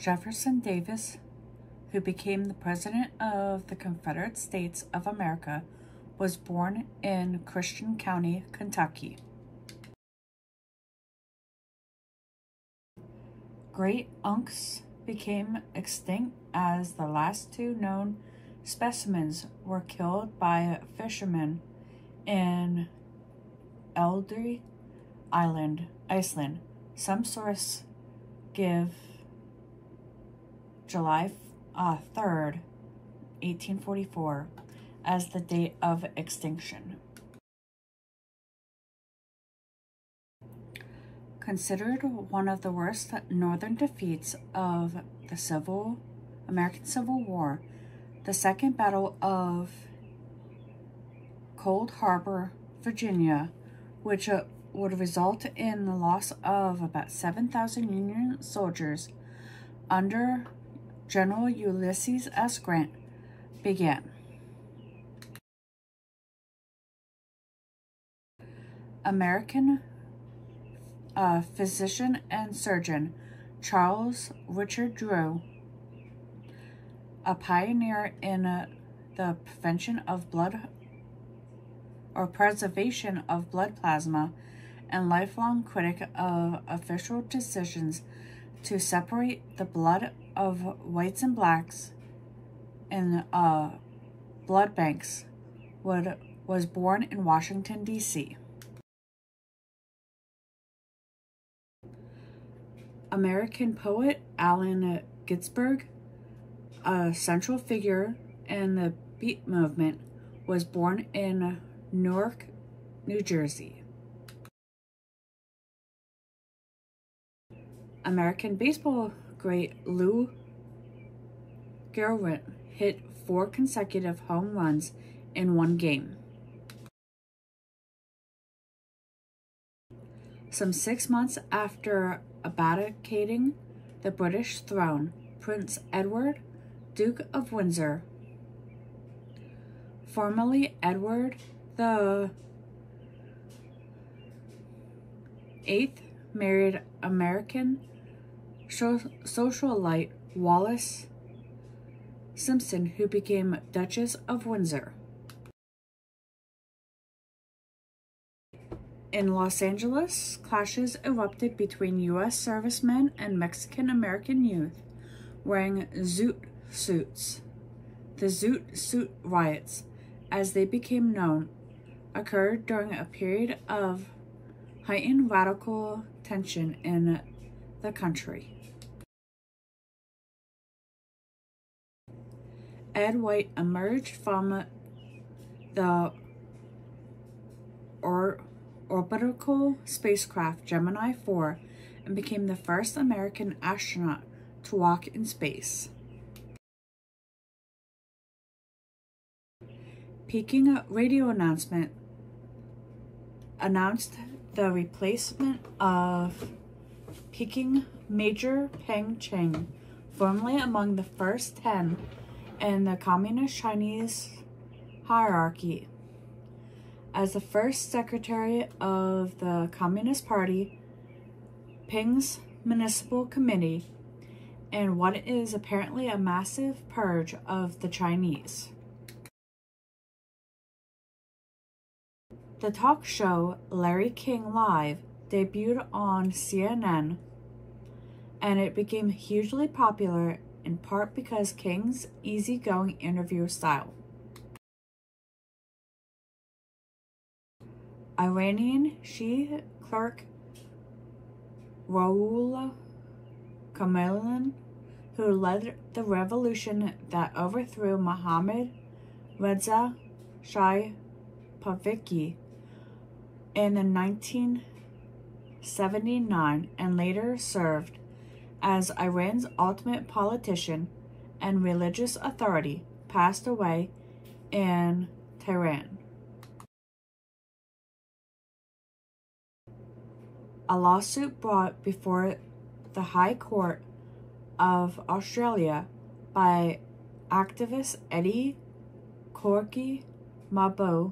Jefferson Davis, who became the President of the Confederate States of America, was born in Christian County, Kentucky. Great unks became extinct as the last two known specimens were killed by fishermen in Eldey Island, Iceland. Some sources give July 3rd, 1844, as the date of extinction. Considered one of the worst northern defeats of the American Civil War, the Second Battle of Cold Harbor, Virginia, which would result in the loss of about 7,000 Union soldiers under General Ulysses S. Grant, began. American physician and surgeon Charles Richard Drew, a pioneer in the preservation of blood plasma, and lifelong critic of official decisions to separate the blood of whites and blacks in blood banks, was born in Washington, D.C. American poet Allen Ginsberg, a central figure in the Beat movement, was born in Newark, New Jersey. American baseball great Lou Gehrig hit 4 consecutive home runs in one game. Some 6 months after abdicating the British throne, Prince Edward, Duke of Windsor, formerly Edward the Eighth, married American socialite Wallis Simpson, who became Duchess of Windsor. In Los Angeles, clashes erupted between U.S. servicemen and Mexican-American youth wearing zoot suits. The Zoot Suit Riots, as they became known, occurred during a period of heightened radical tension in the country. Ed White emerged from the orbital spacecraft Gemini 4 and became the first American astronaut to walk in space. Peking radio announcement announced the replacement of Peking Major Peng Cheng, formerly among the first 10 in the Communist Chinese hierarchy, as the first secretary of the Communist Party, Peng's Municipal Committee, in what is apparently a massive purge of the Chinese. The talk show Larry King Live debuted on CNN, and it became hugely popular in part because King's easygoing interview style. Iranian Shia clerk Raoul Khamenei, who led the revolution that overthrew Mohammad Reza Shah Pahlavi in 1979 and later served as Iran's ultimate politician and religious authority, passed away in Tehran. A lawsuit brought before the High Court of Australia by activist Eddie Corky Mabo,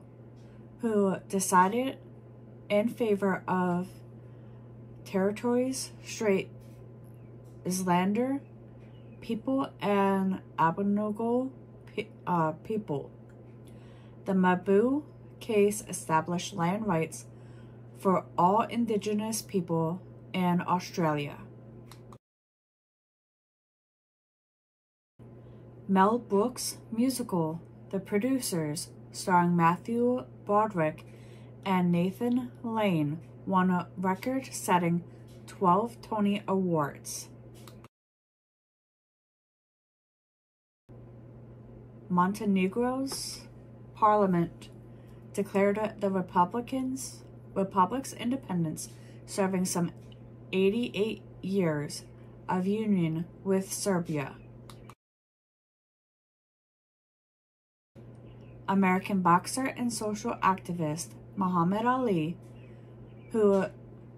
who decided in favor of Torres Strait Islander people and Aboriginal people. The Mabue case established land rights for all Indigenous people in Australia. Mel Brooks musical, The Producers, starring Matthew Broderick and Nathan Lane, won a record-setting 12 Tony Awards. Montenegro's parliament declared the republic's independence, serving some 88 years of union with Serbia. American boxer and social activist Muhammad Ali, who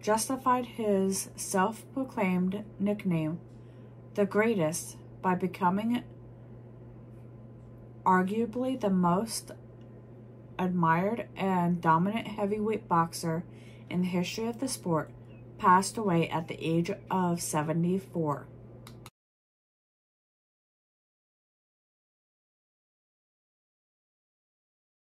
justified his self-proclaimed nickname, the Greatest, by becoming arguably the most admired and dominant heavyweight boxer in the history of the sport, passed away at the age of 74.